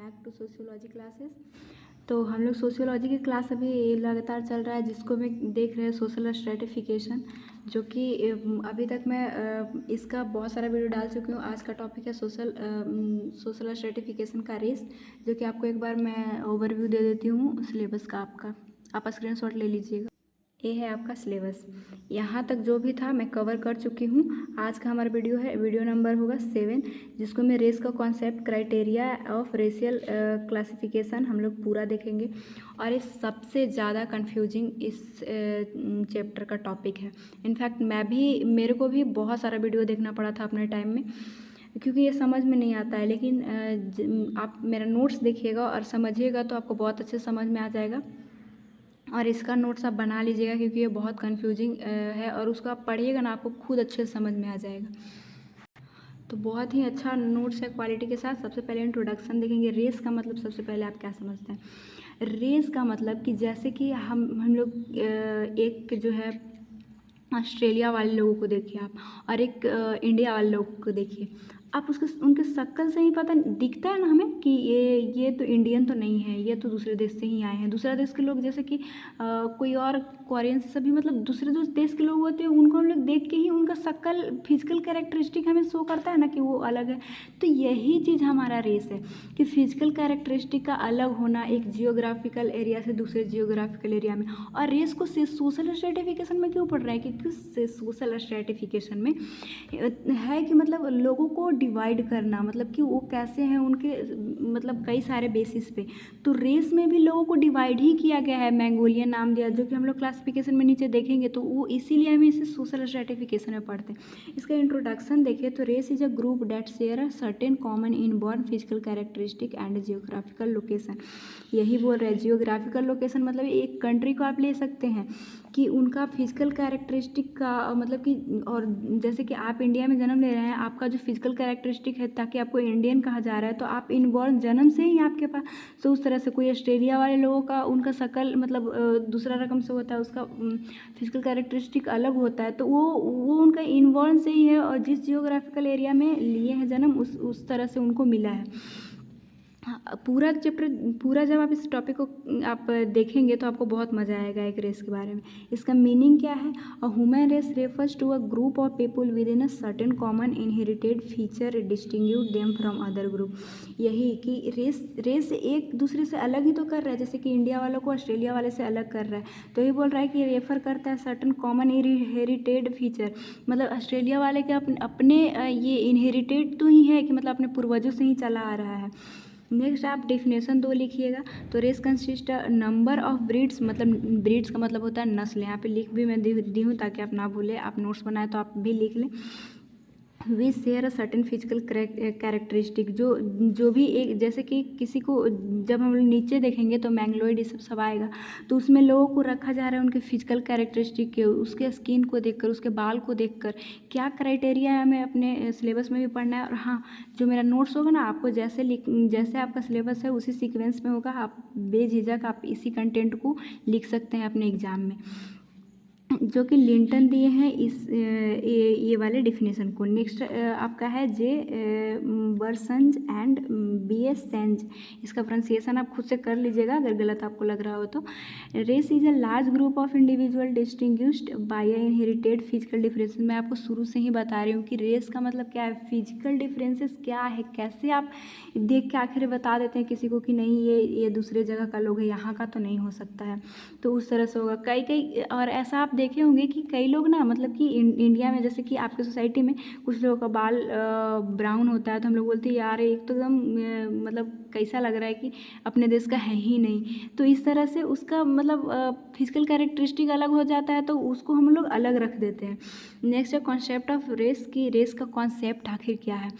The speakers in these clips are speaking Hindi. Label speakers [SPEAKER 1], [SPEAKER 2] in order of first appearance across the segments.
[SPEAKER 1] Back to sociology classes. तो हम लोग सोशियोलॉजी की क्लास अभी लगातार चल रहा है, जिसको भी देख रहे हैं सोशल स्ट्रेटिफिकेशन, जो कि अभी तक मैं इसका बहुत सारा वीडियो डाल चुकी हूँ। आज का टॉपिक है सोशल स्ट्रेटिफिकेशन का रेस, जो कि आपको एक बार मैं ओवरव्यू दे देती हूँ सिलेबस का। आप स्क्रीनशॉट ले लीजिएगा। ये है आपका सिलेबस। यहाँ तक जो भी था मैं कवर कर चुकी हूँ। आज का हमारा वीडियो है, वीडियो नंबर होगा 7, जिसको मैं रेस का concept, criteria of racial classification हम लोग पूरा देखेंगे। और ये सबसे ज़्यादा कंफ्यूजिंग इस चैप्टर का टॉपिक है। इनफैक्ट मेरे को भी बहुत सारा वीडियो देखना पड़ा था अपने टाइम में, क्योंकि ये समझ में नहीं आता है। लेकिन आप मेरा नोट्स देखिएगा और समझिएगा तो आपको बहुत अच्छे समझ में आ जाएगा। और इसका नोट्स आप बना लीजिएगा, क्योंकि ये बहुत कंफ्यूजिंग है, और उसको आप पढ़िएगा ना, आपको खुद अच्छे से समझ में आ जाएगा। तो बहुत ही अच्छा नोट्स है क्वालिटी के साथ। सबसे पहले इंट्रोडक्शन देखेंगे। रेस का मतलब सबसे पहले आप क्या समझते हैं? रेस का मतलब कि जैसे कि हम लोग एक जो है ऑस्ट्रेलिया वाले लोगों को देखिए आप, और एक इंडिया वाले लोगों को देखिए आप। उनके शक्ल से ही पता दिखता है ना हमें कि ये तो इंडियन तो नहीं है, ये तो दूसरे देश से ही आए हैं। दूसरा देश के लोग, जैसे कि कोई और कोरियन से सभी, मतलब दूसरे देश के लोग होते हैं, उनको हम लोग देख के ही उनका शक्ल, फिजिकल कैरेक्टरिस्टिक हमें शो करता है ना कि वो अलग है। तो यही चीज़ हमारा रेस है कि फिजिकल कैरेक्टरिस्टिक का अलग होना एक जियोग्राफिकल एरिया से दूसरे जियोग्राफिकल एरिया में। और रेस को सोशल स्ट्रेटिफिकेशन में क्यों पढ़ रहा है? क्योंकि सोशल स्ट्रेटिफिकेशन में है कि मतलब लोगों को डिवाइड करना, मतलब कि वो कैसे हैं उनके, मतलब कई सारे बेसिस पे। तो रेस में भी लोगों को डिवाइड ही किया गया है, मैंगोलियन नाम दिया, जो कि हम लोग क्लासिफिकेशन में नीचे देखेंगे। तो वो इसीलिए हम इसे सोशल स्ट्रेटिफिकेशन में पढ़ते हैं। इसका इंट्रोडक्शन देखिए तो race is a group that share a certain common inborn physical characteristic and geographical location. यही बोल रहे हैं, जियोग्राफिकल लोकेशन मतलब एक कंट्री को आप ले सकते हैं कि उनका फिजिकल कैरेक्टरिस्टिक का मतलब कि, और जैसे कि आप इंडिया में जन्म ले रहे हैं, आपका जो फिजिकल कैरेक्टरिस्टिक है, ताकि आपको इंडियन कहा जा रहा है, तो आप इनबॉर्न जन्म से ही आपके पास। तो उस तरह से कोई ऑस्ट्रेलिया वाले लोगों का उनका शक्ल मतलब दूसरा रकम से होता है, उसका फिजिकल कैरेक्टरिस्टिक अलग होता है। तो वो उनका इनबॉर्न से ही है, और जिस जियोग्राफिकल एरिया में लिए हैं जन्म, उस तरह से उनको मिला है। पूरा चैप्टर पूरा जब आप इस टॉपिक को आप देखेंगे तो आपको बहुत मज़ा आएगा एक रेस के बारे में। इसका मीनिंग क्या है? A human race refers to a group of people within a certain common inherited feature distinguish them from other group. यही कि रेस एक दूसरे से अलग ही तो कर रहा है, जैसे कि इंडिया वालों को ऑस्ट्रेलिया वाले से अलग कर रहा है। तो ये बोल रहा है कि रेफर करता है सर्टेन कॉमन इनहेरिटेड फीचर, मतलब ऑस्ट्रेलिया वाले के अपने ये इनहेरिटेड तो ही है कि मतलब अपने पूर्वजों से ही चला आ रहा है। नेक्स्ट आप डेफिनेशन 2 लिखिएगा। तो race consist number of breeds, मतलब ब्रीड्स का मतलब होता है नस्ल। यहाँ पे लिख भी मैं दी हूँ ताकि आप ना भूलें, आप नोट्स बनाए तो आप भी लिख लें। We share a certain physical characteristic, जो भी एक, जैसे कि किसी को जब हम लोग नीचे देखेंगे तो मैंगलोइड ये सब आएगा, तो उसमें लोगों को रखा जा रहा है उनके फिजिकल कैरेक्टरिस्टिक के, उसके स्किन को देखकर, उसके बाल को देखकर। क्या क्राइटेरिया है हमें अपने सिलेबस में भी पढ़ना है। और हाँ, जो मेरा नोट्स होगा ना, आपको जैसे आपका सिलेबस है उसी सीक्वेंस में होगा। आप बेझिझक आप इसी कंटेंट को लिख सकते हैं अपने एग्ज़ाम में, जो कि लिंटन दिए हैं इस ये वाले डेफिनेशन को। नेक्स्ट आपका है जे बर्सन्ज एंड बी एस सेंज। इसका प्रोनाउंसिएशन आप खुद से कर लीजिएगा अगर गलत आपको लग रहा हो तो। Race is a large group of individual distinguished by a inherited physical differences. मैं आपको शुरू से ही बता रही हूँ कि रेस का मतलब क्या है, फिजिकल डिफरेंसेस क्या है। कैसे आप देख के आखिर बता देते हैं किसी को कि नहीं ये दूसरे जगह का लोग है, यहाँ का तो नहीं हो सकता है। तो उस तरह से होगा। कई और ऐसा आप देखे होंगे कि कई लोग ना, मतलब कि इंडिया में, जैसे कि आपके सोसाइटी में कुछ लोगों का बाल ब्राउन होता है, तो हम लोग बोलते हैं यार एक तो एकदम मतलब कैसा लग रहा है कि अपने देश का है ही नहीं। तो इस तरह से उसका मतलब फिजिकल कैरेक्टरिस्टिक अलग हो जाता है, तो उसको हम लोग अलग रख देते हैं। नेक्स्ट है कॉन्सेप्ट ऑफ रेस की। रेस का कॉन्सेप्ट आखिर क्या है,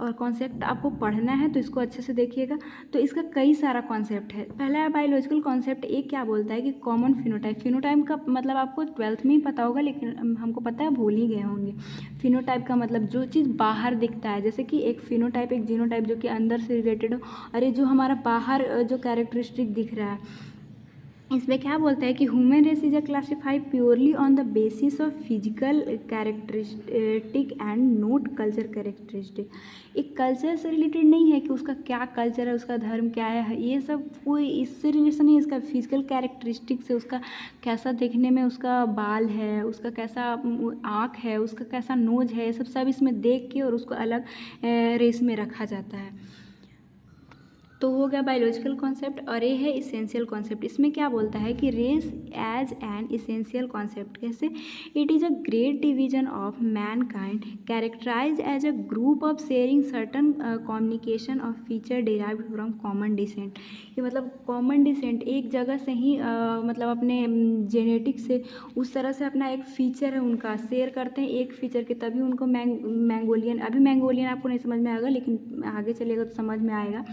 [SPEAKER 1] और कॉन्सेप्ट आपको पढ़ना है तो इसको अच्छे से देखिएगा। तो इसका कई सारा कॉन्सेप्ट है। पहला है बायोलॉजिकल कॉन्सेप्ट। एक क्या बोलता है कि कॉमन फिनोटाइप। फिनोटाइप का मतलब आपको 12th में ही पता होगा, लेकिन हमको पता है भूल ही गए होंगे। फिनोटाइप का मतलब जो चीज़ बाहर दिखता है, जैसे कि एक फिनोटाइप एक जीनोटाइप, जो कि अंदर से रिलेटेड हो। अरे जो हमारा बाहर जो कैरेक्टरिस्टिक दिख रहा है, इसमें क्या बोलता है कि human race is a classified purely on the basis of physical characteristic and not culture characteristic. एक कल्चर से रिलेटेड नहीं है कि उसका क्या कल्चर है, उसका धर्म क्या है, ये सब कोई इससे रिलेशन नहीं है। इसका फिजिकल कैरेक्टरिस्टिक से, उसका कैसा देखने में उसका बाल है, उसका कैसा आँख है, उसका कैसा नोज है, ये सब इसमें देख के और उसको अलग रेस में रखा जाता है। तो हो गया बायोलॉजिकल कॉन्सेप्ट। और ये है इसेंशियल कॉन्सेप्ट। इसमें क्या बोलता है कि race as an essential concept. कैसे? It is a great division of mankind characterise as a group of sharing certain communication of feature derived from common descent. कि मतलब कॉमन डिसेंट एक जगह से ही मतलब अपने जेनेटिक से उस तरह से अपना एक फीचर है उनका शेयर करते हैं एक फीचर के, तभी उनको मैंगोलियन। अभी मैंगोलियन आपको नहीं समझ में आएगा, लेकिन आगे चलेगा तो समझ में आएगा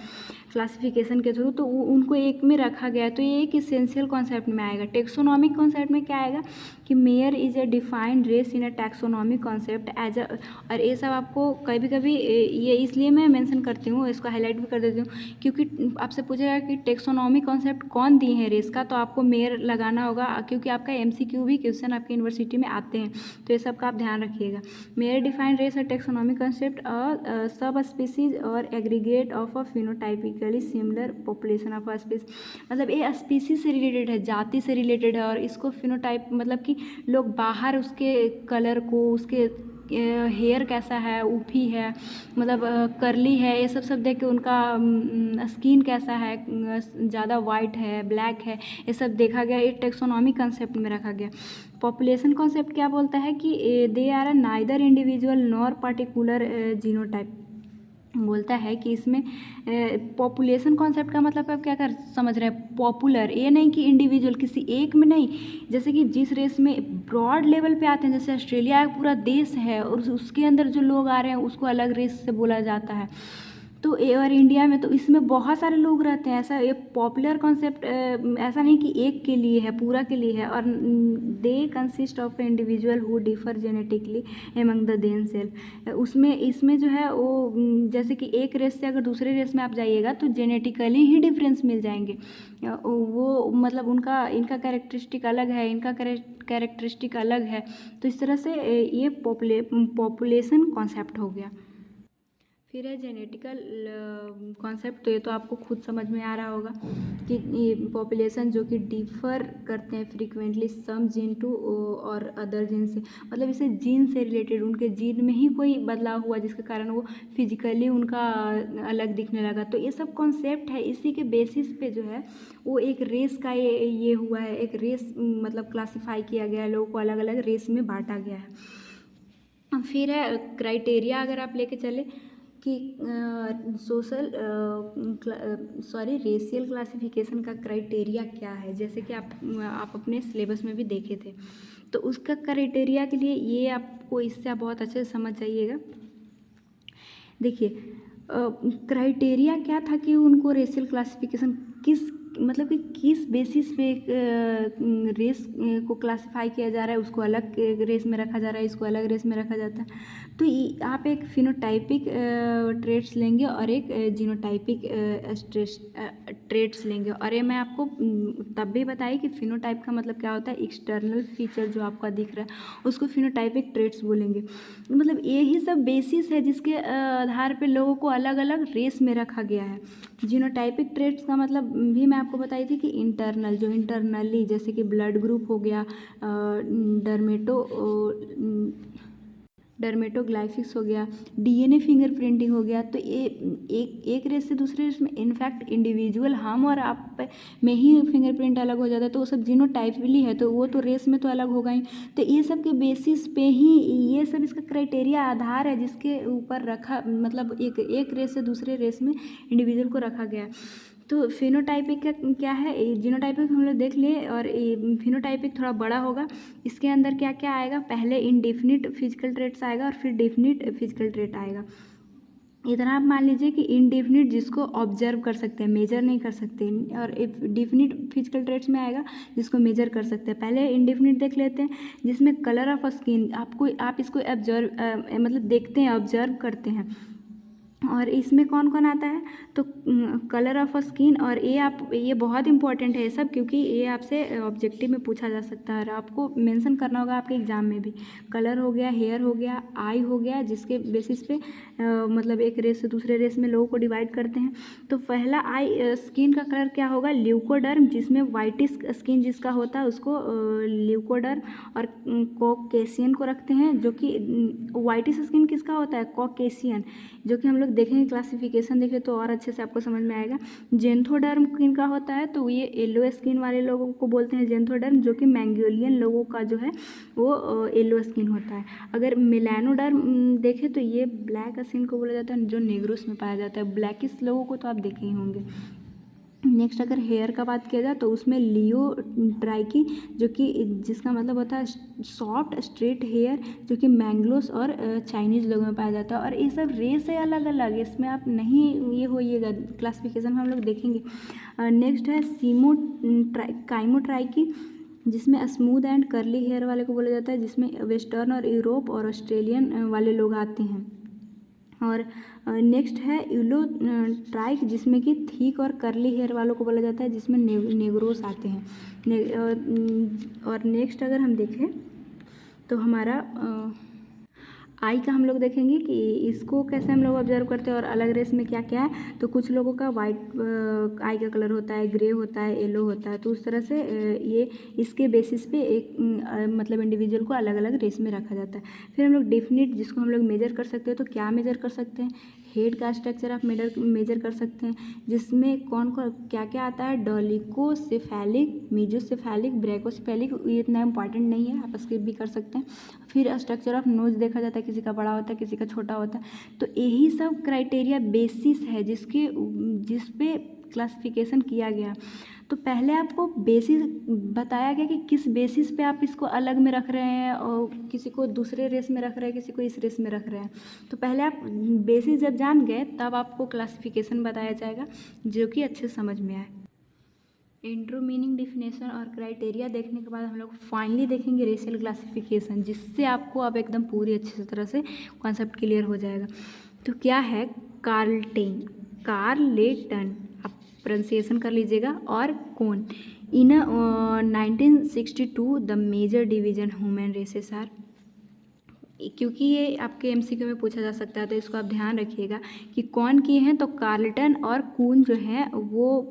[SPEAKER 1] क्लासिफिकेशन के थ्रू। तो उनको एक में रखा गया है, तो ये एक इसेंशियल कॉन्सेप्ट में आएगा। टेक्सोनॉमिक कॉन्सेप्ट में क्या आएगा कि Mayr is a defined race in a taxonomic concept as a. और ये सब आपको कभी कभी ये इसलिए मैं मेंशन करती हूँ, इसको हाईलाइट भी कर देती हूँ, क्योंकि आपसे पूछेगा कि टेक्सोनॉमिक कॉन्सेप्ट कौन दिए हैं रेस का, तो आपको मेयर लगाना होगा, क्योंकि आपका MCQ भी क्वेश्चन आपके यूनिवर्सिटी में आते हैं। तो ये सब का आप ध्यान रखिएगा। Mayr defined race a taxonomic concept और सब स्पीसीज और aggregate of a phenotypically similar population of species. मतलब ये स्पीसीज से रिलेटेड है, जाति से रिलेटेड है। और इसको फिनोटाइप मतलब कि लोग बाहर उसके कलर को, उसके हेयर कैसा है, ऊफी है, मतलब करली है, ये सब देख के उनका स्किन कैसा है, ज़्यादा वाइट है, ब्लैक है, ये सब देखा गया। एक टेक्सोनॉमी कंसेप्ट में रखा गया। पॉपुलेशन कॉन्सेप्ट क्या बोलता है कि they are a neither individual nor particular genotype. बोलता है कि इसमें पॉपुलेशन कॉन्सेप्ट का मतलब आप क्या कर समझ रहे हैं? पॉपुलर, ये नहीं कि इंडिविजुअल, किसी एक में नहीं। जैसे कि जिस रेस में ब्रॉड लेवल पे आते हैं, जैसे ऑस्ट्रेलिया एक पूरा देश है और उसके अंदर जो लोग आ रहे हैं उसको अलग रेस से बोला जाता है। तो और इंडिया में तो इसमें बहुत सारे लोग रहते हैं। ऐसा ये पॉपुलर कॉन्सेप्ट ऐसा नहीं कि एक के लिए है, पूरा के लिए है। और they consist of individual who differ genetically among the themselves. उसमें इसमें जो है वो जैसे कि एक रेस से अगर दूसरे रेस में आप जाइएगा तो जेनेटिकली ही डिफरेंस मिल जाएंगे। वो मतलब उनका इनका कैरेक्टरिस्टिक अलग है, इनका कैरेक्टरिस्टिक अलग है। तो इस तरह से ये पॉपुलेशन कॉन्सेप्ट हो गया। फिर है जेनेटिकल कॉन्सेप्ट। तो ये तो आपको खुद समझ में आ रहा होगा कि पॉपुलेशन जो कि डिफ़र करते हैं फ्रीक्वेंटली सम जीन टू और अदर जीन से। मतलब इसे जीन से रिलेटेड, उनके जीन में ही कोई बदलाव हुआ जिसके कारण वो फिजिकली उनका अलग दिखने लगा। तो ये सब कॉन्सेप्ट है, इसी के बेसिस पे जो है वो एक रेस का ये हुआ है। एक रेस मतलब क्लासीफाई किया गया है, लोगों को अलग अलग रेस में बांटा गया है। फिर है क्राइटेरिया। अगर आप लेके चले कि रेशियल क्लासिफिकेशन का क्राइटेरिया क्या है, जैसे कि आप अपने सिलेबस में भी देखे थे। तो उसका क्राइटेरिया के लिए ये आपको इससे आप बहुत अच्छे से समझ जाइएगा। देखिए क्राइटेरिया क्या था कि उनको रेशियल क्लासिफिकेशन किस मतलब कि किस बेसिस पे रेस को क्लासिफाई किया जा रहा है, उसको अलग रेस में रखा जा रहा है, इसको अलग रेस में रखा जाता है। तो आप एक फिनोटाइपिक ट्रेट्स लेंगे और एक जीनोटाइपिक ट्रेट्स लेंगे। और ये मैं आपको तब भी बताई कि फिनोटाइप का मतलब क्या होता है। एक्सटर्नल फीचर जो आपका दिख रहा है उसको फिनोटाइपिक ट्रेट्स बोलेंगे। मतलब यही सब बेसिस है जिसके आधार पे लोगों को अलग अलग रेस में रखा गया है। जीनोटाइपिक ट्रेट्स का मतलब भी मैं आपको बताई थी कि इंटरनल, जो इंटरनली जैसे कि ब्लड ग्रुप हो गया, डर्मेटोग्लाइफिक्स हो गया, DNA फिंगरप्रिंटिंग हो गया। तो ये एक रेस से दूसरे रेस में इनफैक्ट इंडिविजुअल हम और आप में ही फिंगरप्रिंट अलग हो जाता है, तो वो सब जीनोटाइपली है, तो वो तो रेस में तो अलग होगा ही। तो ये सब के बेसिस पे ही ये सब इसका क्राइटेरिया आधार है जिसके ऊपर रखा मतलब एक रेस से दूसरे रेस में इंडिविजुअल को रखा गया है। तो फिनोटाइपिक का क्या है, जीनोटाइपिक हम लोग देख लिए और फिनोटाइपिक थोड़ा बड़ा होगा। इसके अंदर क्या क्या आएगा, पहले इनडेफिनिट फिजिकल ट्रेट्स आएगा और फिर डेफिनिट फिजिकल ट्रेट आएगा। इतना आप मान लीजिए कि इनडेफिनिट जिसको ऑब्जर्व कर सकते हैं, मेजर नहीं कर सकते, और डेफिनिट फिजिकल ट्रेट्स में आएगा जिसको मेजर कर सकते हैं। पहले इनडेफिनिट देख लेते हैं जिसमें कलर ऑफ स्किन आप इसको ऑब्जर्व मतलब देखते हैं, ऑब्जर्व करते हैं। और इसमें कौन कौन आता है, तो कलर ऑफ स्किन, और ये बहुत इंपॉर्टेंट है ये सब, क्योंकि ये आपसे ऑब्जेक्टिव में पूछा जा सकता है और आपको मेंशन करना होगा आपके एग्जाम में भी। कलर हो गया, हेयर हो गया, आई हो गया, जिसके बेसिस पे मतलब एक रेस से दूसरे रेस में लोगों को डिवाइड करते हैं। तो पहला आई स्किन का कलर क्या होगा, ल्यूकोडर्म, जिसमें वाइटिश स्किन जिसका होता है उसको ल्यूकोडर्म, और कॉकेशियन को रखते हैं, जो कि वाइटिश स्किन किसका होता है, कॉकेशियन, जो कि हम लोग देखेंगे क्लासिफिकेशन देखें तो और अच्छे से आपको समझ में आएगा। जेंथोडर्म किन का होता है, तो ये येलो स्किन वाले लोगों को बोलते हैं जेंथोडर्म, जो कि मैंगोलियन लोगों का जो है वो येलो स्किन होता है। अगर मिलानोडर्म देखें तो ये ब्लैक स्किन को बोला जाता है, जो नेग्रोस में पाया जाता है। ब्लैकिश लोगों को तो आप देखे ही होंगे। नेक्स्ट अगर हेयर का बात किया जाए तो उसमें लियो ट्राइकी, जो कि जिसका मतलब होता है सॉफ्ट स्ट्रेट हेयर, जो कि मैंगलोस और चाइनीज़ लोगों में पाया जाता है। और ये सब रेस है अलग अलग, इसमें आप नहीं ये होइएगा, क्लासिफिकेशन में हम लोग देखेंगे। नेक्स्ट है काइमोट्राइकी, जिसमें स्मूथ एंड कर्ली हेयर वाले को बोला जाता है, जिसमें वेस्टर्न और यूरोप और ऑस्ट्रेलियन वाले लोग आते हैं। और नेक्स्ट है यूलो ट्राइक, जिसमें कि थिक और कर्ली हेयर वालों को बोला जाता है, जिसमें नेग्रोस आते हैं। और नेक्स्ट अगर हम देखें तो हमारा आई का हम लोग देखेंगे कि इसको कैसे हम लोग ऑब्जर्व करते हैं और अलग रेस में क्या क्या है। तो कुछ लोगों का वाइट आई का कलर होता है, ग्रे होता है, येलो होता है। तो उस तरह से ये इसके बेसिस पे एक मतलब इंडिविजुअल को अलग अलग रेस में रखा जाता है। फिर हम लोग डेफिनेट, जिसको हम लोग मेजर कर सकते हैं, तो क्या मेजर कर सकते हैं, हेड का स्ट्रक्चर आप मेजर कर सकते हैं, जिसमें कौन कौन क्या क्या आता है, डोलिकोसेफेलिक, मीजोसेफेलिक, ब्रैकोसेफेलिक, ये इतना इंपॉर्टेंट नहीं है, आप स्किप भी कर सकते हैं। फिर स्ट्रक्चर ऑफ नोज देखा जाता है, किसी का बड़ा होता है, किसी का छोटा होता है। तो यही सब क्राइटेरिया बेसिस है जिस पे क्लासिफिकेशन किया गया। तो पहले आपको बेसिस बताया गया कि किस बेसिस पे आप इसको अलग में रख रहे हैं, और किसी को दूसरे रेस में रख रहे हैं, किसी को इस रेस में रख रहे हैं। तो पहले आप बेसिस जब जान गए तब आपको क्लासिफिकेशन बताया जाएगा, जो कि अच्छे समझ में आए। इंट्रो, मीनिंग, डिफिनेशन और क्राइटेरिया देखने के बाद हम लोग फाइनली देखेंगे रेशियल क्लासिफिकेशन, जिससे आपको अब एकदम पूरी अच्छी तरह से कॉन्सेप्ट क्लियर हो जाएगा। तो क्या है, कार्लेटन, आप प्रोनाउंसिएशन कर लीजिएगा, और कौन, in 1962 the major division human races are, क्योंकि ये आपके एमसीक्यू में पूछा जा सकता है, तो इसको आप ध्यान रखिएगा कि कौन किए हैं। तो कार्लेटन और कून जो है वो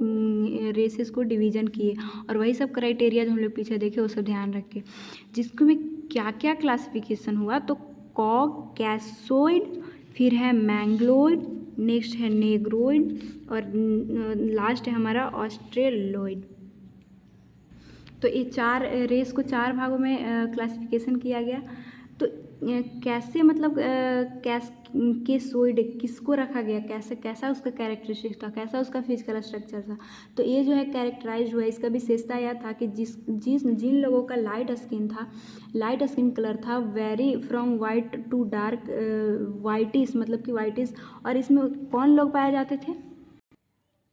[SPEAKER 1] रेसेस को डिवीजन किए, और वही सब क्राइटेरिया जो हम लोग पीछे देखे वो सब ध्यान रखें। जिसको में क्या क्या क्लासिफिकेशन हुआ, तो कॉकैसोइड, फिर है मैंगलोइड, नेक्स्ट है नेग्रोइड, और लास्ट है हमारा ऑस्ट्रेलोइड। तो ये चार रेस को चार भागों में क्लासिफिकेशन किया गया। तो कैसे मतलब केसोइड किसको रखा गया, कैसा उसका कैरेक्टरिस्टिक था, कैसा उसका फिजिकल स्ट्रक्चर था। तो ये जो है कैरेक्टराइज हुआ, इसका विशेषता यह था कि जिन लोगों का लाइट स्किन कलर था, vary from white to dark whitish, मतलब कि वाइटिश। और इसमें कौन लोग पाए जाते थे,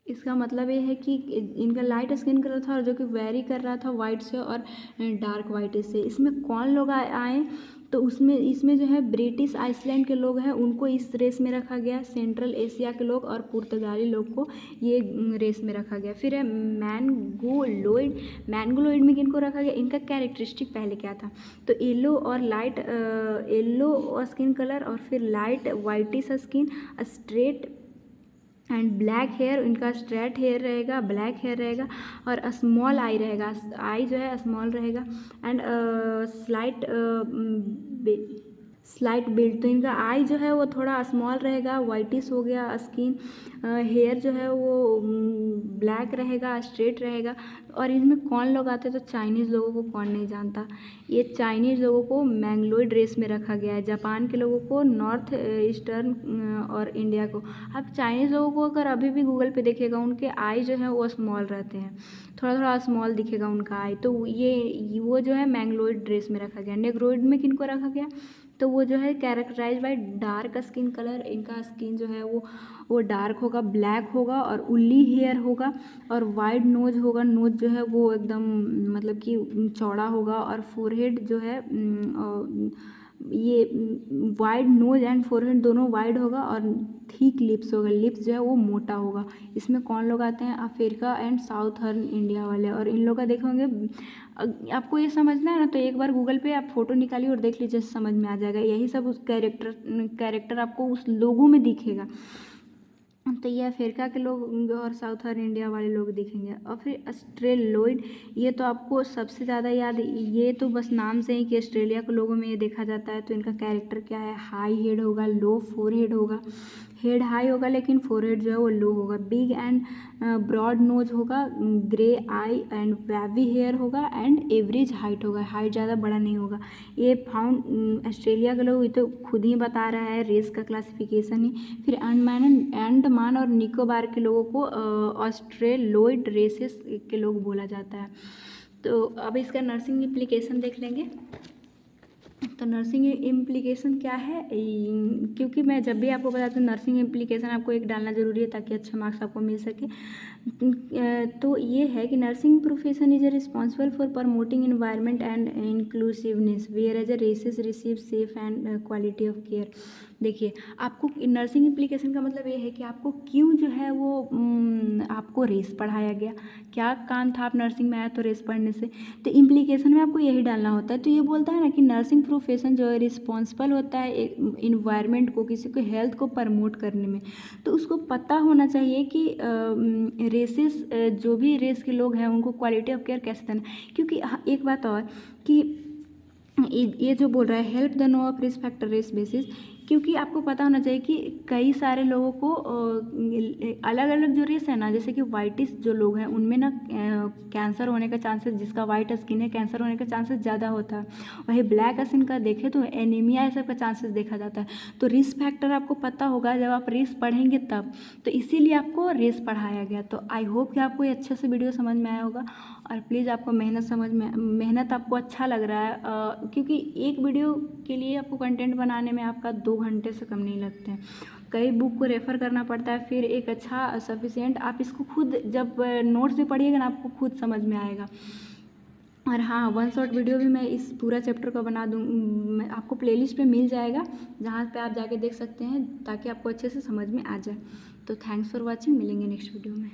[SPEAKER 1] इसका मतलब ये है कि इनका लाइट स्किन कलर था, और जो कि वेरी कर रहा था वाइट से और डार्क वाइट से। इसमें कौन लोग आए, तो इसमें जो है ब्रिटिश आइसलैंड के लोग हैं, उनको इस रेस में रखा गया। सेंट्रल एशिया के लोग और पुर्तगाली लोग को ये रेस में रखा गया। फिर है मैंगोलोइड में किनको रखा गया, इनका कैरेक्टरिस्टिक पहले क्या था, तो येलो और लाइट येलो स्किन कलर, और फिर light whitish skin, straight and black hair, इनका स्ट्रेट हेयर रहेगा, ब्लैक हेयर रहेगा, और स्मॉल आई रहेगा, आई जो है स्मॉल रहेगा, एंड स्लाइट बिल्ड। तो इनका आई जो है वो थोड़ा स्मॉल रहेगा, वाइटिश हो गया स्किन, हेयर जो है वो ब्लैक रहेगा, स्ट्रेट रहेगा। और इनमें कौन लोग आते हैं, तो चाइनीज़ लोगों को कौन नहीं जानता, ये चाइनीज़ लोगों को मैंगलोइड रेस में रखा गया है, जापान के लोगों को नॉर्थ ईस्टर्न और इंडिया को। अब चाइनीज़ लोगों को अगर अभी भी गूगल पे देखिएगा, उनके आई जो है वो स्मॉल रहते हैं, थोड़ा थोड़ा स्मॉल दिखेगा उनका आई। तो ये वो जो है मैंगलोइड रेस में रखा गया। नेग्रोइड में किनको रखा गया, तो वो जो है characterise by dark skin colour, इनका स्किन जो है वो डार्क होगा, ब्लैक होगा, और उल्ली हेयर होगा, और वाइड नोज होगा, नोज जो है वो एकदम मतलब कि चौड़ा होगा, और फोरहेड जो है ये वाइड नोज एंड फोरहेड दोनों वाइड होगा और थिक लिप्स होगा, लिप्स जो है वो मोटा होगा। इसमें कौन लोग आते हैं? अफ्रीका एंड साउथर्न इंडिया वाले। और इन लोग का देखेंगे, आपको ये समझना है ना तो एक बार गूगल पे आप फोटो निकालिए और देख लीजिए, समझ में आ जाएगा। यही सब उस कैरेक्टर आपको उस लोगों में दिखेगा। तो ये अफ्रीका के लोग और साउथर्न इंडिया वाले लोग दिखेंगे। और फिर ऑस्ट्रेलोइड, ये तो आपको सबसे ज़्यादा याद, ये तो बस नाम से ही कि ऑस्ट्रेलिया के लोगों में ये देखा जाता है। तो इनका कैरेक्टर क्या है? हाई हेड होगा, लो फोरहेड होगा। हेड हाई होगा लेकिन फोरहेड जो है वो लो होगा। बिग एंड ब्रॉड नोज होगा, grey I and Vaivi hair होगा एंड एवरेज हाइट होगा, हाइट ज़्यादा बड़ा नहीं होगा। ये फाउंड ऑस्ट्रेलिया के लोग, ये तो खुद ही बता रहा है रेस का क्लासिफिकेशन ही। फिर अंडमान और निकोबार के लोगों को ऑस्ट्रेलोइड रेसेस के लोग बोला जाता है। तो अब इसका नर्सिंग इम्प्लीकेशन देख लेंगे। तो नर्सिंग इम्प्लीकेशन क्या है? क्योंकि मैं जब भी आपको बताती हूँ नर्सिंग इम्प्लीकेशन आपको एक डालना ज़रूरी है ताकि अच्छे मार्क्स आपको मिल सके। तो ये है कि nursing profession is responsible for promoting environment and inclusiveness whereas a races receive safe and quality of care. देखिए, आपको नर्सिंग इम्प्लीकेशन का मतलब ये है कि आपको क्यों जो है वो आपको रेस पढ़ाया गया, क्या काम था, आप नर्सिंग में आए तो रेस पढ़ने से। तो इम्प्लीकेशन में आपको यही डालना होता है। तो ये बोलता है ना कि नर्सिंग प्रोफेशन जो है रिस्पॉन्सिबल होता है इन्वायरमेंट को, किसी को हेल्थ को प्रमोट करने में। तो उसको पता होना चाहिए कि रेसेस, जो भी रेस के लोग हैं उनको क्वालिटी ऑफ केयर कैसे देना। क्योंकि एक बात और कि ये जो बोल रहा है help the no of risk factor race basis, क्योंकि आपको पता होना चाहिए कि कई सारे लोगों को अलग अलग जो रेस है ना, जैसे कि वाइटिस जो लोग हैं उनमें ना कैंसर होने का चांसेस, जिसका वाइट स्किन है कैंसर होने का चांसेस ज़्यादा होता है। वही ब्लैक स्किन का देखें तो एनीमिया ये सब का चांसेस देखा जाता है। तो रिस्क फैक्टर आपको पता होगा जब आप रेस पढ़ेंगे तब। तो इसीलिए आपको रेस पढ़ाया गया। तो आई होप कि आपको ये अच्छे से वीडियो समझ में आया होगा। और प्लीज़ आपको मेहनत आपको अच्छा लग रहा है, क्योंकि एक वीडियो के लिए आपको कंटेंट बनाने में आपका 2 घंटे से कम नहीं लगते हैं। कई बुक को रेफ़र करना पड़ता है, फिर एक अच्छा सफिशिएंट आप इसको खुद जब नोट्स भी पढ़िएगा ना आपको खुद समझ में आएगा। और हाँ, वन शॉट वीडियो भी मैं इस पूरा चैप्टर का बना दूँ, आपको प्लेलिस्ट पे मिल जाएगा जहाँ पे आप जाके देख सकते हैं ताकि आपको अच्छे से समझ में आ जाए। तो थैंक्स फॉर वॉचिंग, मिलेंगे नेक्स्ट वीडियो में।